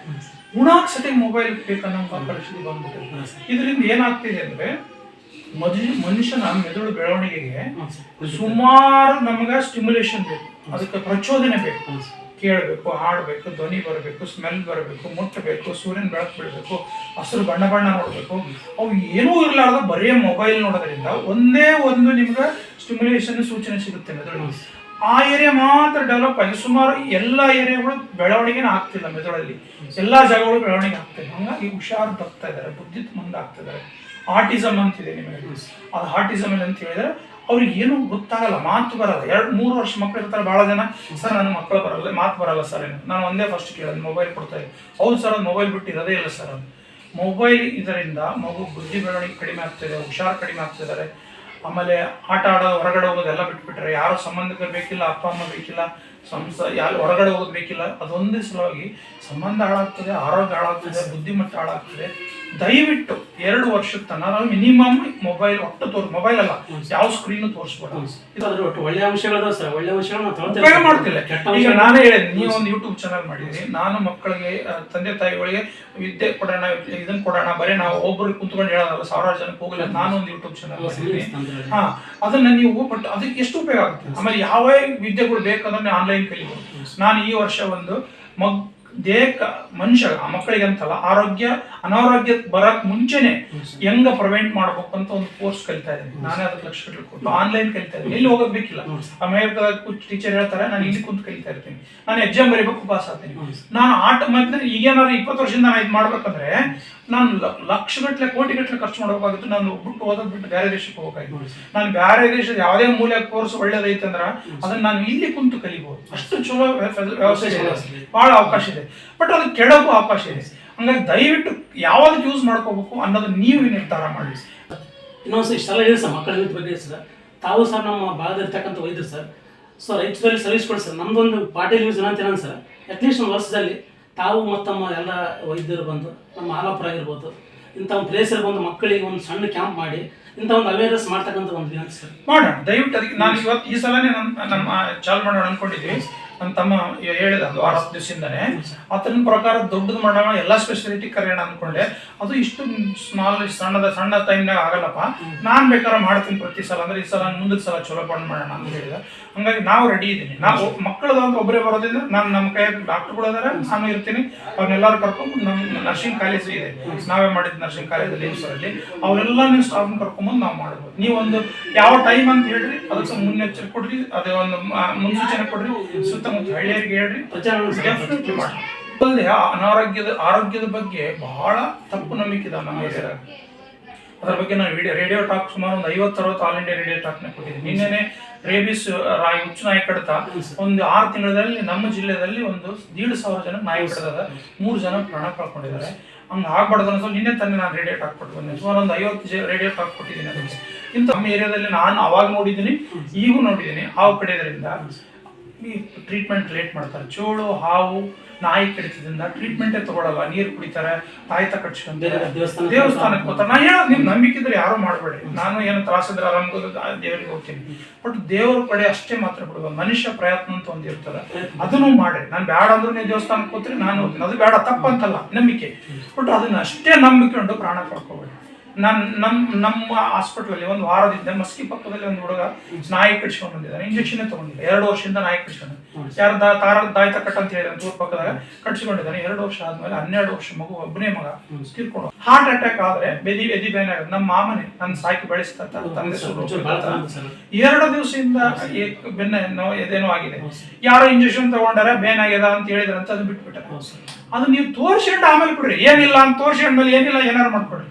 ಉಣಾಕ್ ಸತಿ ಮೊಬೈಲ್ ಬೇಕನ್ನೋ ಪರಿಸ್ಥಿತಿ ಬಂದ್ಬಿಟ್ಟಿದೆ. ಇದರಿಂದ ಏನಾಗ್ತಿದೆ ಅಂದ್ರೆ ಮನುಷ್ಯನ ಮೆದುಳು ಬೆಳವಣಿಗೆಗೆ ಸುಮಾರು ನಮ್ಗೆ ಸ್ಟಿಮ್ಯುಲೇಷನ್ ಬೇಕು, ಅದಕ್ಕೆ ಪ್ರಚೋದನೆ ಬೇಕು. ಕೇಳಬೇಕು, ಹಾಡಬೇಕು, ಧ್ವನಿ ಬರಬೇಕು, ಸ್ಮೆಲ್ ಬರಬೇಕು, ಮುಟ್ಟಬೇಕು, ಸೂರ್ಯನ ಬೆಳಕು ಬೀಳಬೇಕು, ಹಸಿರು ಬಣ್ಣ ಬಣ್ಣ ನೋಡಬೇಕು. ಅವು ಏನೂ ಇರಲಾರ್ದ ಬರೀ ಮೊಬೈಲ್ ನೋಡೋದ್ರಿಂದ ಒಂದೇ ಒಂದು ನಿಮ್ಗೆ ಸ್ಟಿಮ್ಯುಲೇಷನ್ ಸೂಚನೆ ಸಿಗುತ್ತೆ ಮೆದುಳಿಗೆ. ಆ ಏರಿಯಾ ಮಾತ್ರ ಡೆವಲಪ್ ಆಗಿ ಸುಮಾರು ಎಲ್ಲ ಏರಿಯಾಗಳು ಬೆಳವಣಿಗೆನ ಆಗ್ತಿಲ್ಲ ಮೆದುಳಲ್ಲಿ, ಎಲ್ಲಾ ಜಾಗಗಳು ಬೆಳವಣಿಗೆ ಆಗ್ತಿಲ್ಲ. ಹಂಗಾಗಿ ಹುಷಾರು ತಪ್ತಾ ಇದ್ದಾರೆ, ಬುದ್ಧಿ ಮಂದ ಆಗ್ತಿದ್ದಾರೆ. ಆಟಿಸಮ್ ಅಂತಿದೆ ನಿಮಗೆ. ಅದು ಆಟಿಸಮ್ ಅಂತ ಹೇಳಿದ್ರೆ ಅವ್ರಿಗೆ ಏನು ಗೊತ್ತಾಗಲ್ಲ, ಮಾತು ಬರಲ್ಲ. 2-3 ವರ್ಷ ಮಕ್ಕಳು ಇರ್ತಾರೆ. ಬಹಳ ಜನ ಸರ್ ನನ್ನ ಮಕ್ಕಳು ಬರಲ್ಲ, ಮಾತು ಬರಲ್ಲ ಸರ್. ನಾನು ಒಂದೇ ಫಸ್ಟ್ ಕೇಳೋದು ಮೊಬೈಲ್ ಕೊಡ್ತಾ ಇದ್ದೆ. ಹೌದು ಸರ್, ಅದು ಮೊಬೈಲ್ ಬಿಟ್ಟು ಇರೋದೇ ಇಲ್ಲ ಸರ್. ಅದು ಮೊಬೈಲ್ ಇದರಿಂದ ಮಗು ಬುದ್ಧಿ ಬೆಳವಣಿಗೆ ಕಡಿಮೆ ಆಗ್ತಿದೆ, ಹುಷಾರು ಕಡಿಮೆ ಆಗ್ತಿದ್ದಾರೆ. ಆಮೇಲೆ ಆಟ ಆಡೋದು, ಹೊರಗಡೆ ಹೋಗೋದೆಲ್ಲ ಬಿಟ್ಬಿಟ್ರೆ, ಯಾರು ಸಂಬಂಧಕ್ಕೆ ಬೇಕಿಲ್ಲ, ಅಪ್ಪ ಅಮ್ಮ ಬೇಕಿಲ್ಲ, ಯಾರು ಹೊರಗಡೆ ಹೋಗೋದು ಬೇಕಿಲ್ಲ. ಅದೊಂದೇ ಸಲುವಾಗಿ ಸಂಬಂಧ ಹಾಳಾಗ್ತದೆ, ಆರೋಗ್ಯ ಹಾಳಾಗ್ತದೆ, ಬುದ್ಧಿಮಟ್ಟ ಹಾಳಾಗ್ತದೆ. ದಯವಿಟ್ಟು 2 ವರ್ಷದ ತನಕ ಮಿನಿಮಮ್ ಮೊಬೈಲ್ ಮೊಬೈಲ್ ಅಲ್ಲ ಯಾವ ಸ್ಕ್ರೀನ್ ತೋರಿಸ್ಬೋದು. ಒಳ್ಳೆ ಅಂಶಗಳು ಸರ್, ಒಳ್ಳೆ ಅಂಶಗಳು ಉಪಯೋಗ ಮಾಡ್ತಿಲ್ಲ. ಈಗ ನಾನೇ ಹೇಳಿದೆ, ನೀವು ಒಂದು ಯೂಟ್ಯೂಬ್ ಚಾನಲ್ ಮಾಡಿದ್ರಿ. ನಾನು ಮಕ್ಕಳಿಗೆ, ತಂದೆ ತಾಯಿಗಳಿಗೆ ವಿದ್ಯೆ ಕೊಡೋಣ, ಇದನ್ನ ಕೊಡೋಣ, ಬರೀ ನಾವು ಒಬ್ಬರಿಗೆ ಕುಂತ್ಕೊಂಡು ಹೇಳೋದಲ್ಲ, ಸಾವಿರಾರು ಜನಕ್ಕೆ ಹೋಗಲ್ಲ. ನಾನು ಒಂದು ಯೂಟ್ಯೂಬ್ ಚಾನಲ್ ಮಾಡಿದ್ದೀನಿ. ಅದನ್ನ ನೀವು ಬಟ್ ಅದಕ್ಕೆ ಎಷ್ಟು ಉಪಯೋಗ ಆಗುತ್ತೆ. ಆಮೇಲೆ ಯಾವ ವಿದ್ಯೆಗಳು ಬೇಕಾದ್ರೆ ಆನ್ಲೈನ್ ಕಲಿಬಹುದು. ನಾನು ಈ ವರ್ಷ ಒಂದು ದೇಹಕ್ಕೆ ಮನುಷ್ಯ ಆ ಮಕ್ಕಳಿಗೆ ಅಂತಲ್ಲ, ಆರೋಗ್ಯ ಅನಾರೋಗ್ಯ ಬರಕ್ ಮುಂಚೆನೆ ಹೆಂಗ ಪ್ರಿವೆಂಟ್ ಮಾಡ್ಬೇಕು ಅಂತ ಒಂದು ಕೋರ್ಸ್ ಕಲಿತಾ ಇದ್ದೀನಿ. ನಾನೇ ಅದಕ್ಕೆ ಲಕ್ಷ ಕೊಟ್ಟು ಆನ್ಲೈನ್ ಕಲಿತಾ ಇದ್ದೀನಿ. ಎಲ್ಲಿ ಹೋಗೋದ್ ಬೇಕಿಲ್ಲ. ಅಮೇರಿಕಾದ ಟೀಚರ್ ಹೇಳ್ತಾರೆ, ನಾನು ಇಲ್ಲಿ ಕುಂತು ಕಲಿತಾ ಇರ್ತೀನಿ. ನಾನು ಎಕ್ಸಾಮ್ ಬರೀಬೇಕು, ಪಾಸ್ ಆಗ್ತೀನಿ. ನಾನು ಮತ್ತೆ ಈಗೇನಾದ್ರು 20 ವರ್ಷದಿಂದ ನಾನು ಇದು ಮಾಡ್ಬೇಕಂದ್ರೆ ನಾನು ಲಕ್ಷಗಟ್ಟಲೆ ಕೋಟಿಗಟ್ಟಲೆ ಖರ್ಚು ಮಾಡಬೇಕಾಗಿತ್ತು. ನಾನು ಬಿಟ್ಟು ಓದೋದ್ ಬಿಟ್ಟು ಬೇರೆ ದೇಶಕ್ಕೆ ಹೋಗಬೇಕಾಗಿತ್ತು. ನಾನು ಬೇರೆ ದೇಶದ ಯಾವುದೇ ಮೂಲೆ ಕೋರ್ಸ್ ಒಳ್ಳೇದೈತೆ ಅಂದ್ರೆ ಅದನ್ನ ನಾನು ಇಲ್ಲಿ ಕುಂತು ಕಲಿಬಹುದು. ಅಷ್ಟು ಚಲೋ ವ್ಯವಸ್ಥೆ ಇದೆ, ಬಹಳ ಅವಕಾಶ ಇದೆ. ಬಟ್ ಅದು ಕೆಡಕ್ಕೂ ಅವಕಾಶ ಇದೆ. ಹಂಗಾಗಿ ದಯವಿಟ್ಟು ಯಾವ್ದಕ್ಕೆ ಯೂಸ್ ಮಾಡ್ಕೋಬೇಕು ಅನ್ನೋದನ್ನ ನೀವು ನಿರ್ಧಾರ ಮಾಡಿ. ಇನ್ನೊಂದ್ಸಲ ಇಷ್ಟೆಲ್ಲ ಹೇಳಿ ಸರ್, ಮಕ್ಕಳ ಬಗ್ಗೆ ಸರ್, ತಾವು ಸರ್ ನಮ್ಮ ಭಾಗದಲ್ಲಿರ್ತಕ್ಕಂಥ ವೈದ್ಯರು ಸರ್, ಸೊ ರೈತರಲ್ಲಿ ಸರ್ವಿಸ್ ಕೊಡಿ ಸರ್. ನಮ್ದೊಂದು ಪಾರ್ಟಿಲಿ ಯೂಸ್ ಏನಂತ ಸರ್, ಅಟ್ಲೀಸ್ಟ್ ಒಂದು ವರ್ಷದಲ್ಲಿ ತಾವು ಮತ್ತು ನಮ್ಮ ಎಲ್ಲ ವೈದ್ಯರು ಬಂದು ನಮ್ಮ ಆಲಾಪುರ ಆಗಿರ್ಬೋದು, ಇಂಥ ಒಂದು ಪ್ಲೇಸಲ್ಲಿ ಬಂದು ಮಕ್ಕಳಿಗೆ ಒಂದು ಸಣ್ಣ ಕ್ಯಾಂಪ್ ಮಾಡಿ ಇಂಥ ಒಂದು ಅವೇರ್ನೆಸ್ ಮಾಡ್ತಕ್ಕಂಥ ಒಂದು ದಿನ ಸರ್ ಮಾಡೋಣ. ದಯವಿಟ್ಟು ಅದಕ್ಕೆ ನಾನು ಇವತ್ತು ಈ ಸಲನೇ ನಮ್ಮ ಚಾಲು ಮಾಡೋಣ ಅನ್ಕೊಂಡಿದ್ವಿ. ನನ್ನ ತಮ್ಮ ಹೇಳಿದ ಒಂದು 10 ದಿವಸದಿಂದಾನೆ ಆತನ ಪ್ರಕಾರ ದೊಡ್ಡದು ಮಾಡೋಣ, ಎಲ್ಲ ಸ್ಪೆಷಾಲಿಟಿ ಕರೆಯೋಣ ಅಂದ್ಕೊಂಡೆ. ಅದು ಇಷ್ಟು ಸಣ್ಣ ಟೈಮ್ನಾಗ ಆಗಲ್ಲಪ್ಪ, ನಾನು ಬೇಕಾದ್ರೆ ಮಾಡ್ತೀನಿ ಪ್ರತಿ ಸಲ. ಅಂದ್ರೆ ಈ ಸಲ ಮುಂದಿನ ಸಲ ಚಲೋ ಬಂದ್ ಮಾಡೋಣ ಅಂತ ಹೇಳಿದ. ಹಂಗಾಗಿ ನಾವು ರೆಡಿ ಇದ್ದೀನಿ. ನಾವು ಮಕ್ಕಳದ ಅಂತ ಒಬ್ಬರೇ ಬರೋದ್ರಿಂದ ನಾನು ನಮ್ಮ ಕೈಯಾಗ ಡಾಕ್ಟರ್ಗಳು ಅದಾರ, ನಾನು ಇರ್ತೀನಿ. ಅವ್ರನ್ನೆಲ್ಲರೂ ಕರ್ಕೊಂಡು ನಮ್ಮ ನರ್ಸಿಂಗ್ ಕಾಲೇಜ್ ಇದೆ, ನಾವೇ ಮಾಡಿದ್ದು ನರ್ಸಿಂಗ್ ಕಾಲೇಜಲ್ಲಿ ಅಲ್ಲಿ ಅವರೆಲ್ಲ ನೀವು ಸ್ಟಾಫ್ನ ಕರ್ಕೊಂಬಂದು ನಾವು ಮಾಡ್ಬೋದು. ನೀವೊಂದು ಯಾವ ಟೈಮ್ ಅಂತ ಹೇಳ್ರಿ, ಅದಕ್ಕೆ ಮುನ್ನೆಚ್ಚರಿಕೆ ಕೊಡ್ರಿ, ಅದೇ ಒಂದು ಮುನ್ಸೂಚನೆ ಕೊಡ್ರಿ, ಸುತ್ತಮುತ್ತ ಹಳ್ಳಿಯರಿಗೆ ಹೇಳ್ರಿ, ಡೆಫಿನೆಟ್ಲಿ ಮಾಡಿ. ಆರೋಗ್ಯದ ಬಗ್ಗೆ ಬಹಳ ತಪ್ಪು ನಂಬಿಕೆ ಇದಾವೆ ನಮ್ಮ ಏರಿಯಾದಾಗ. ಅದ್ರ ಬಗ್ಗೆ ನಾನು ರೇಡಿಯೋ ಟಾಕ್ ಸುಮಾರು ಒಂದು 50-60 ಆಲ್ ಇಂಡಿಯಾ ರೇಡಿಯೋ ಟಾಕ್ನ ಕೊಟ್ಟಿದ್ದೀನಿ. ನಿನ್ನೆನೆ ರೇಬಿಸ್ ಹುಚ್ಚು ನಾಯಿ ಕಡಿತ ಒಂದು 6 ತಿಂಗಳಲ್ಲಿ ನಮ್ಮ ಜಿಲ್ಲೆಯಲ್ಲಿ ಒಂದು 1,500 ಜನ ನಾಯಿ ಕಡಿದ, 3 ಜನ ಪ್ರಾಣ ಕಳ್ಕೊಂಡಿದ್ದಾರೆ. ಹಂಗೆ ಆಗ್ಬಾರ್ದು ಅನ್ನೋ ನಿನ್ನೆ ತಾನೇ ನಾನು ರೇಡಿಯೋ ಟಾಕ್ ಕೊಟ್ಟು ಬಂದಿದ್ದೀನಿ. ಸುಮಾರು ಒಂದು 50 ರೇಡಿಯೋ ಟಾಕ್ ಕೊಟ್ಟಿದ್ದೀನಿ. ಅದಕ್ಕೆ ಇಂಥ ನಮ್ಮ ಏರಿಯಾದಲ್ಲಿ ನಾನು ಅವಾಗ ನೋಡಿದ್ದೀನಿ, ಈಗೂ ನೋಡಿದ್ದೀನಿ. ಹಾವು ಕಡಿಯೋದ್ರಿಂದ ಟ್ರೀಟ್ಮೆಂಟ್ ಲೇಟ್ ಮಾಡ್ತಾರೆ. ಚೋಳು, ಹಾವು, ನಾಯಿ ಕಡಿತದಿಂದ ಟ್ರೀಟ್ಮೆಂಟೇ ತಗೊಳ್ಳಲ್ಲ, ನೀರು ಕುಡಿತಾರೆ, ತಾಯ್ತ ಕಟ್ಸ್ಕೊಂತಾರೆ, ದೇವಸ್ಥಾನಕ್ಕೆ ಹೋಗ್ತಾರೆ. ನಾನು ಹೇಳೋದು ನಿಮ್ಗೆ ನಂಬಿಕೆ ಇದ್ರೆ ಯಾರು ಮಾಡಬೇಡಿ. ನಾನು ಏನು ತ್ರಾಸಿದ್ರೆ ಆರಾಮ್ಗೋದು ದೇವರಿಗೆ ಹೋಗ್ತೀನಿ. ಬಟ್ ದೇವ್ರ ಕಡೆ ಅಷ್ಟೇ ಮಾತ್ರ ಬಿಡುವ. ಮನುಷ್ಯ ಪ್ರಯತ್ನ ಅಂತ ಒಂದು ಇರ್ತದೆ, ಅದನ್ನು ಮಾಡಿ. ನಾನು ಬೇಡ ಅಂದ್ರೂ ನೀವು ದೇವಸ್ಥಾನಕ್ಕೆ ಹೋಗ್ತೀನಿ, ನಾನು ಹೋಗ್ತೀನಿ. ಅದು ಬೇಡ, ತಪ್ಪಂತಲ್ಲ, ನಂಬಿಕೆ. ಬಟ್ ಅದನ್ನ ಅಷ್ಟೇ ನಂಬಿಕೊಂಡು ಪ್ರಾಣ ಕಳ್ಕೊಬೇಡಿ. ನಮ್ಮ ಹಾಸ್ಪಿಟ್ಲಲ್ಲಿ ಒಂದು ವಾರದಿಂದ ಮಸ್ಕಿ ಪಕ್ಕದಲ್ಲಿ ಒಂದು ಹುಡುಗ ನಾಯಿ ಕಡಿಸ್ಕೊಂಡು ಬಂದಿದ್ದಾನೆ. ಇಂಜೆಕ್ಷನ್ ತಗೊಂಡಿದ್ದ 2 ವರ್ಷದಿಂದ ನಾಯಿ ಕಡಿಸ್ಕೊಂಡು, ಯಾರು ದಾಯ್ತ ಕಟ್ ಅಂತ ಹೇಳಿದ್ರೆ ದೂರ ಪಕ್ಕದಾಗ ಕಟ್ಸಿಕೊಂಡಿದ್ದಾನೆ. 2 ವರ್ಷ ಆದ್ಮೇಲೆ 12 ವರ್ಷ ಮಗು, ಒಬ್ಬನೇ ಮಗ ತೀರ್ಕೊಂಡು. ಹಾರ್ಟ್ ಅಟ್ಯಾಕ್ ಆದ್ರೆ ಎದಿ ಬೇನೆ ಆಗುತ್ತೆ. ನಮ್ಮ ಮಾಮನೆ ನನ್ನ ಸಾಕಿ ಬೆಳೆಸ್ತಾ ತಂದೆ 2 ದಿವಸದಿಂದ ಬೆನ್ನ ಎದೇನೋ ಆಗಿದೆ. ಯಾರೋ ಇಂಜೆಕ್ಷನ್ ತಗೊಂಡಾರೆ, ಬೇನ್ ಆಗ್ಯದ ಅಂತ ಹೇಳಿದ್ರೆ ಅಂತ ಅದು ಬಿಟ್ಬಿಟ್ಟಾರೆ. ಅದು ನೀವು ತೋರಿಸ್ಕೊಂಡು ಆಮೇಲೆ ಬಿಡ್ರಿ. ಏನಿಲ್ಲ ಅಂತ ತೋರಿಸ್ಕೊಂಡ್ಮೇಲೆ ಏನಿಲ್ಲ ಏನಾರು ಮಾಡ್ಕೊಡ್ರಿ.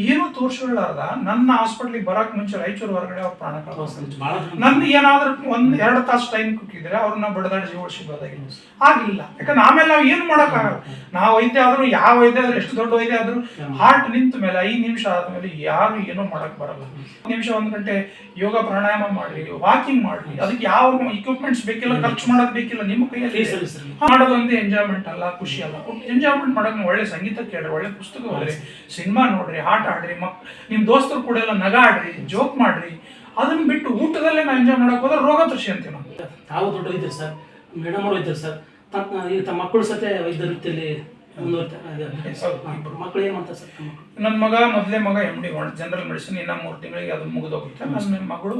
ಏನು ತೋರಿಸ್ಕೊಳ್ಳಾರ್ದ ನನ್ನ ಹಾಸ್ಪಿಟ್ಲಿಗೆ ಬರಕ್ ಮುಂಚೆ ರಾಯಚೂರು ಹೊರಗಡೆ ಅವ್ರ ಪ್ರಾಣ ಕಳ್ಕೊಂಡು ಭಾಳ ನನ್ ಏನಾದ್ರೂ 1-2 ತಾಸು ಟೈಮ್ ಕೊಟ್ಟಿದ್ರೆ ಅವ್ರನ್ನ ಬಡದಾಡಿ ಓಡಿಸಿಬೋದಾಗಿಲ್ಲ, ಆಗಿಲ್ಲ. ಯಾಕಂದ್ರೆ ಆಮೇಲೆ ನಾವು ಏನು ಮಾಡೋಕ್ಕಾಗಲ್ಲ. ನಾವು ವೈದ್ಯ ಆದ್ರೂ, ಯಾವ ವೈದ್ಯ ಆದ್ರೂ, ಎಷ್ಟು ದೊಡ್ಡ ವೈದ್ಯ ಆದ್ರೂ ಹಾರ್ಟ್ ನಿಂತ ಮೇಲೆ 5 ನಿಮಿಷ ಆದ್ಮೇಲೆ ಯಾರು ಏನೋ ಮಾಡಕ್ ಬರಲ್ಲ. 1 ನಿಮಿಷ 1 ಗಂಟೆ ಯೋಗ ಪ್ರಾಣಾಯಾಮ ಮಾಡ್ರಿ, ವಾಕಿಂಗ್ ಮಾಡ್ರಿ, ಅದಕ್ಕೆ ಯಾವ ಇಕ್ವಿಪ್ಮೆಂಟ್ಸ್ ಬೇಕಿಲ್ಲ, ಖರ್ಚು ಮಾಡೋದು ಬೇಕಿಲ್ಲ, ನಿಮ್ಮ ಕೈಯಲ್ಲಿ ಮಾಡೋದೊಂದೇ ಎಂಜಾಯ್ಮೆಂಟ್ ಅಲ್ಲ, ಖುಷಿ ಅಲ್ಲ. ಎಂಜಾಯ್ಮೆಂಟ್ ಮಾಡಕ್ ಒಳ್ಳೆ ಸಂಗೀತ ಕೇಳ್ರಿ, ಒಳ್ಳೆ ಪುಸ್ತಕ ಓದ್ರಿ, ಸಿನಿಮಾ ನೋಡ್ರಿ, ಆಟ ಆಡ್ರಿ, ನಿಮ್ ದೋಸ್ತರು ಕೂಡ ಎಲ್ಲ ನಗಾಡ್ರಿ, ಜೋಕ್ ಮಾಡ್ರಿ. ಅದನ್ನ ಬಿಟ್ಟು ಊಟದಲ್ಲೇ ನಾವು ಎಂಜಾಯ್ ಮಾಡಕ್ ಹೋದ್ರೆ ರೋಗ ತೃಷಿ ಅಂತೀವಿ ನಾವು. ತಾವು ದೊಡ್ಡ ವೈದ್ಯರು ಸರ್, ಮೇಡಮ್ ಅವರು ವೈದ್ಯರು ಸರ್, ಈಗ ತಮ್ಮ ಮಕ್ಕಳು ಸತೆ ವೈದ್ಯ ವೃತ್ತಿಯಲ್ಲಿ ಮಕ್ಕಳು ಏನು ಮಾಡ್ತಾರೆ ಸರ್? ನನ್ನ ಮೊದಲೇ ಮಗ MD ಜನರಲ್ ಮೆಡಿಸಿನ್, ಇನ್ನ 3 ತಿಂಗಳಿಗೆ ಅದು ಮುಗಿದೋಗುತ್ತೆ. ನನ್ನ ಮಗಳು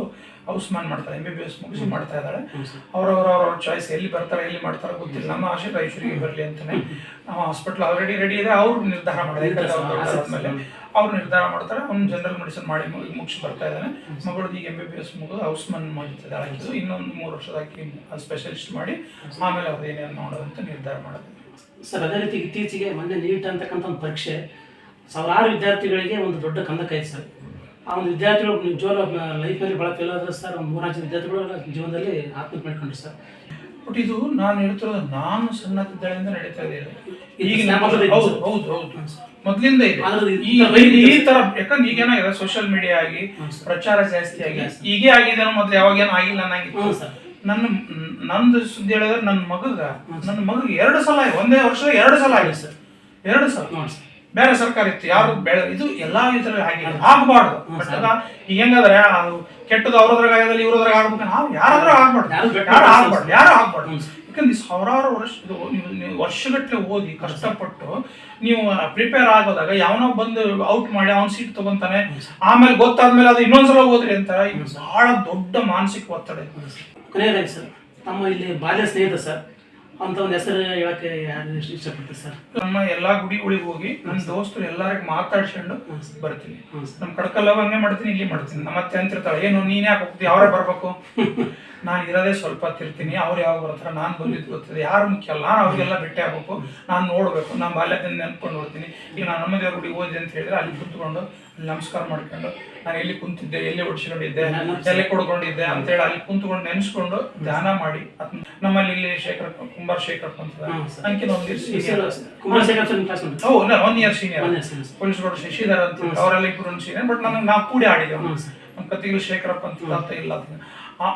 ಹೌಸ್ಮ್ಯಾನ್ ಮಾಡ್ತಾರೆ, MBBS ಮುಗಿಸಿ ಮಾಡ್ತಾ ಇದ್ದಾಳೆ. ಅವ್ರವ್ರ ಚಾಯ್ಸ್, ಎಲ್ಲಿ ಬರ್ತಾರೆ ಎಲ್ಲಿ ಮಾಡ್ತಾರೋ ಗೊತ್ತಿಲ್ಲ. ನಮ್ಮ ಆಶೆ ರಾಯಚೂರಿಗೆ ಬರಲಿ ಅಂತಾನೆ. ನಾವು ಹಾಸ್ಪಿಟಲ್ ಆಲ್ರೆಡಿ ರೆಡಿ ಇದೆ, ಅವ್ರು ನಿರ್ಧಾರ ಮಾಡಿದ್ರೆ ಅವ್ರು ನಿರ್ಧಾರ ಮಾಡ್ತಾರೆ. ಅವ್ನು ಜನರಲ್ ಮೆಡಿಸಿನ್ ಮಾಡಿ ಮುಗಿಸಿ ಬರ್ತಾ ಇದ್ದಾನೆ. ಮಗಳದ್ದು ಈಗ MBBS ಮುಗಿದು ಹೌಸ್ಮ್ಯಾನ್ ಮಾಡ್ತಿದ್ದಾಳೆ. ಇನ್ನೊಂದು 3 ವರ್ಷದಾಕಿ ಸ್ಪೆಷಲಿಸ್ಟ್ ಮಾಡಿ ಆಮೇಲೆ ಅವ್ರು ಏನೇನು ನೋಡೋದಂತ ನಿರ್ಧಾರ ಮಾಡೋದು ಸರ್. ಅದೇ ರೀತಿ ಇತ್ತೀಚೆಗೆ ಮೊನ್ನೆ ನೀಟ್ ಅಂತಕ್ಕಂಥ ಒಂದು ಪರೀಕ್ಷೆ ಸಾವಿರಾರು ವಿದ್ಯಾರ್ಥಿಗಳಿಗೆ ಒಂದು ದೊಡ್ಡ ಕಂದಕ ಐತೆ ಸರ್. ಆ ಒಂದು ವಿದ್ಯಾರ್ಥಿಗಳು ನಿಜವಾಗ್ಲೂ ಲೈಫಲ್ಲಿ ಭಾಳ ಫೇಲ್ ಆದ್ರೆ ಸರ್. ಒಂದು 3-4 ವಿದ್ಯಾರ್ಥಿಗಳು ಜೀವನದಲ್ಲಿ ಆತ್ಮಹತ್ಯೆ ಮಾಡ್ಕೊಂಡ್ರು ಸರ್. ಬಟ್ ಇದು ನಾನು ಹೇಳ್ತಿರೋದು ನಾನು ಸಣ್ಣದಿದ್ದಾಳಿಂದ ನಡೀತಾ ಇದೆ. ಈಗ ಹೌದು ಮೊದಲಿಂದ ಇದೆ ಈ ತರ. ಯಾಕಂದ್ರೆ ಈಗೇನಾಗಿದೆ, ಸೋಷಿಯಲ್ ಮೀಡಿಯಾ ಆಗಿ ಪ್ರಚಾರ ಜಾಸ್ತಿ ಆಗಿ ಹೀಗೆ ಆಗಿದೆ. ಮೊದ್ಲು ಯಾವಾಗೇನು ಆಗಿಲ್ಲ ಅನ್ನಂಗಿತ್ತು. ನಂದು ಸುದ್ದಿ ಹೇಳಿದ್ರೆ ನನ್ನ ಮಗಗೆ 2 ಸಲ ಆಗಿದೆ. ಒಂದೇ ವರ್ಷದ 2 ಸಲ ಆಗಿದೆ ಸರ್. 2 ಸಲ ಬೇರೆ ಸರ್ಕಾರ ಇತ್ತು, ಯಾರು ಇದು ಎಲ್ಲಾ ಇದ್ರಲ್ಲಿ ಆಗಿದೆ. ಆಗ್ಬಾರ್ದು. ಬಟ್ ಈಗ ಹೆಂಗಾದ್ರೆ ಅದು ಕೆಟ್ಟದ್ದು ಅವ್ರದ್ರಾಗ ಆಗದಲ್ಲಿ ಇವ್ರದ್ರಾಗ ಆಗ್ಬೇಕು. ನಾವು ಯಾರಾದ್ರೂ ಆಗ್ಬಾರ್ದು, ಯಾರು ಆಗ್ಬಾರ್ದು. ಯಾಕಂದ್ರೆ ಸಾವಿರಾರು ವರ್ಷ ನೀವು ವರ್ಷಗಟ್ಟಲೆ ಓದಿ ಕಷ್ಟಪಟ್ಟು ನೀವು ಪ್ರಿಪೇರ್ ಆಗೋದಾಗ ಯಾವನೋ ಬಂದು ಔಟ್ ಮಾಡಿ ಅವ್ನ ಸೀಟ್ ತಗೊಂತಾನೆ. ಆಮೇಲೆ ಗೊತ್ತಾದ್ಮೇಲೆ ಅದು ಇನ್ನೊಂದ್ಸಲ ಓದ್ರಿ ಅಂತಾರೆ. ಇದು ಬಹಳ ದೊಡ್ಡ ಮಾನಸಿಕ ಒತ್ತಡ. ಕೊನೆಯದಾಗಿ ಸರ್, ನಮ್ಮ ಇಲ್ಲಿ ಬಾಲ್ಯ ಸ್ನೇಹಿತ ಸರ್ ಅಂತ ಒಂದು ಹೆಸರು ಹೇಳಕ್ಕೆ ಯಾರು ಇಷ್ಟಪಡ್ತೀವಿ ಸರ್? ನಮ್ಮ ಎಲ್ಲಾ ಗುಡಿಗಳಿಗೆ ಹೋಗಿ ನನ್ನ ದೋಸ್ತರು ಎಲ್ಲರಿಗೂ ಮಾತಾಡ್ಸ್ಕೊಂಡು ಬರ್ತೀನಿ. ನಮ್ ಕಡಕಲ್ಲ ಹಂಗೆ ಮಾಡ್ತೀನಿ, ಇಲ್ಲಿ ಮಾಡ್ತೀನಿ. ನಮ್ಮ ಅತ್ತೆ ಅಂತಿರ್ತಾಳೆ, ಏನು ನೀನ್ ಯಾಕೆ ಹೋಗ್ತೀವಿ, ಅವರೇ ಬರ್ಬೇಕು. ನಾನು ಇರೋದೇ ಸ್ವಲ್ಪ ತಿರ್ತೀನಿ, ಅವ್ರು ಯಾವಾಗ ಬರ್ತಾರೆ, ನಾನು ಬಂದಿದ್ದು ಗೊತ್ತಿದೆ, ಯಾರು ಮುಖ್ಯ ಅಲ್ಲ. ನಾನು ಅವ್ರಿಗೆಲ್ಲ ಭೇಟಿ ಆಗ್ಬೇಕು, ನಾನು ನೋಡ್ಬೇಕು, ನಾನು ಬಾಲ್ಯದಿಂದ ನೆನ್ಕೊಂಡು ಹೋಗ್ತೀನಿ. ಈಗ ನಾನು ನಮ್ಮ ದೇವ್ರ ಗುಡಿಗೆ ಹೋದೆ ಅಂತ ಹೇಳಿದ್ರೆ ಅಲ್ಲಿ ಕುತ್ಕೊಂಡು ಅಲ್ಲಿ ನಮಸ್ಕಾರ ಮಾಡ್ಕೊಂಡು ನಾನು ಎಲ್ಲಿ ಕುಂತಿದ್ದೆ, ಎಲ್ಲಿ ಹೊಡ್ಸ್ಕೊಂಡಿದ್ದೆ, ಎಲ್ಲಿ ಕೊಡ್ಕೊಂಡಿದ್ದೆ ಅಂತೇಳಿ ಅಲ್ಲಿ ಕುಂತ್ಕೊಂಡು ನೆನೆಸ್ಕೊಂಡು ಧ್ಯಾನ ಮಾಡಿ. ನಮ್ಮಲ್ಲಿ ಇಲ್ಲಿ ಕುಂಬಾರ ಶೇಖರ್ ಅಂತ ಅಂಕಿನ 1 year senior police road Shashidhar ಅಂತ ಅವರೆಲ್ಲ 2 ಸೀನಿಯರ್. ಬಟ್ ನಾವು ಕೂಡಿ ಆಡಿದ್ದೇವೆ. ನಮ್ಮ ಕತ್ತಿಗೆ ಶೇಖರಪ್ಪ ಅಂತ ಇಲ್ಲ,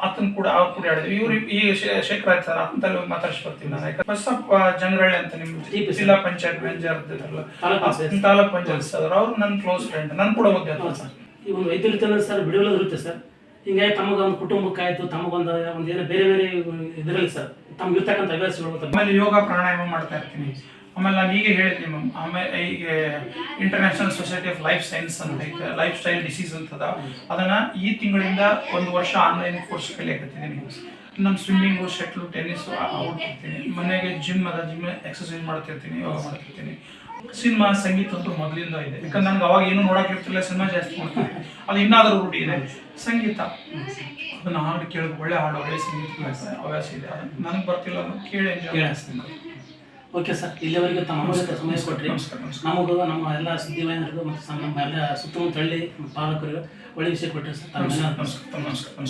ಆತನ ಕೂಡ ಅವ್ರು ಕೂಡ ಆಡಿದ್ವಿ. ಇವ್ರು ಈ ಶೇಖರ್ ಆಯ್ತು ಸರ್, ಅಂತಲ್ಲಿ ಮಾತಾಡ್ಸಿ ಬರ್ತೀನಿ ನಾನು. ಬಸಪ್ಪ ಜಂಗರಳ್ಳಿ ಅಂತ ನಿಮ್ಮ ಜಿಲ್ಲಾ ಪಂಚಾಯತ್ ಮ್ಯಾನೇಜರ್ ಇರ್ತಿದ್ರಲ್ಲ, ತಾಲೂಕ್ ಪಂಚಾಯತ್ ಸರ್, ಅವ್ರು ನನ್ನ ಕ್ಲೋಸ್ ಫ್ರೆಂಡ್. ನಾನು ಕೂಡ ಓದ್ದೆ ಸರ್. ಈ ಒಂದು ವೈದ್ಯರು ಸರ್ ಬಿಡುಗಡೆ ಇರುತ್ತೆ ಸರ್. ಹಿಂಗಾಗಿ ತಮಗ ಒಂದು ಕುಟುಂಬಕ್ಕಾಯ್ತು, ತಮಗೊಂದು ಏನೋ ಬೇರೆ ಬೇರೆ ಇದರಲ್ಲಿ ಸರ್ ತಮ್ಗೆ ಇರ್ತಕ್ಕಂಥ ಹವ್ಯಾಸಗಳು. ಆಮೇಲೆ ಯೋಗ ಪ್ರಾಣಾಯಾಮ ಮಾಡ್ತಾ ಇರ್ತೀನಿ. ಆಮೇಲೆ ನಾನು ಹೀಗೆ ಹೇಳಿದ್ನಿ ಮ್ಯಾಮ್. ಆಮೇಲೆ ಈಗ international society of life science ಅಂತ ಐತೆ, ಲೈಫ್ ಸ್ಟೈಲ್ ಡಿಸೀಸ್ ಅಂತದ. ಅದನ್ನ ಈ ತಿಂಗಳಿಂದ 1 ವರ್ಷ ಆನ್ಲೈನ್ ಕೋರ್ಸ್ ಕಲಿಯಕತ್ತಿದ್ದೀನಿ. ನಾನು ಸ್ವಿಮ್ಮಿಂಗು, ಶಟ್ಲು, ಟೆನ್ನಿಸ್ ಆಡ್ತಿರ್ತೀನಿ. ಮನೆಗೆ ಜಿಮ್ ಎಕ್ಸರ್ಸೈಸ್ ಮಾಡ್ತಿರ್ತೀನಿ, ಯೋಗ ಮಾಡ್ತಿರ್ತೀನಿ. ಸಿನಿಮಾ, ಸಂಗೀತ ಅಂತೂ ಮೊದಲಿಂದ ಇದೆ. ಯಾಕಂದ್ರೆ ನನಗೆ ಅವಾಗ ಏನು ನೋಡೋಕ್ಕಿರ್ತಿಲ್ಲ, ಸಿನಿಮಾ ಜಾಸ್ತಿ ಮಾಡ್ತೀನಿ. ಅದು ಇನ್ನಾದರೂ ರೂಢಿ ಇದೆ. ಸಂಗೀತ ಅದನ್ನ ಹಾಡು ಕೇಳೋದು, ಒಳ್ಳೆ ಹಾಡು, ಒಳ್ಳೆ ಸಂಗೀತ ಹವ್ಯಾಸ ಇದೆ. ಅದು ನನಗೆ ಬರ್ತಿಲ್ಲ, ಕೇಳಿ ಎಂಜಾಯ್. ಓಕೆ ಸರ್, ಇಲ್ಲಿವರೆಗೆ ತಮ್ಮ ಅಮೂಲ್ಯ ಸಮಯ ಕೊಟ್ಟರೆ ನಮಗೂ ನಮ್ಮ ಎಲ್ಲ ಸುದ್ದಿವಾಹಿನಿಯರಿಗೂ ಮತ್ತು ನಮ್ಮ ಎಲ್ಲ ಸುತ್ತಮುತ್ತ ಹಳ್ಳಿ ಪಾಲಕರಿಗೂ ಒಳ್ಳೆ ವಿಷಯ ಕೊಟ್ಟರೆ ಸರ್. ನಮಸ್ಕಾರ.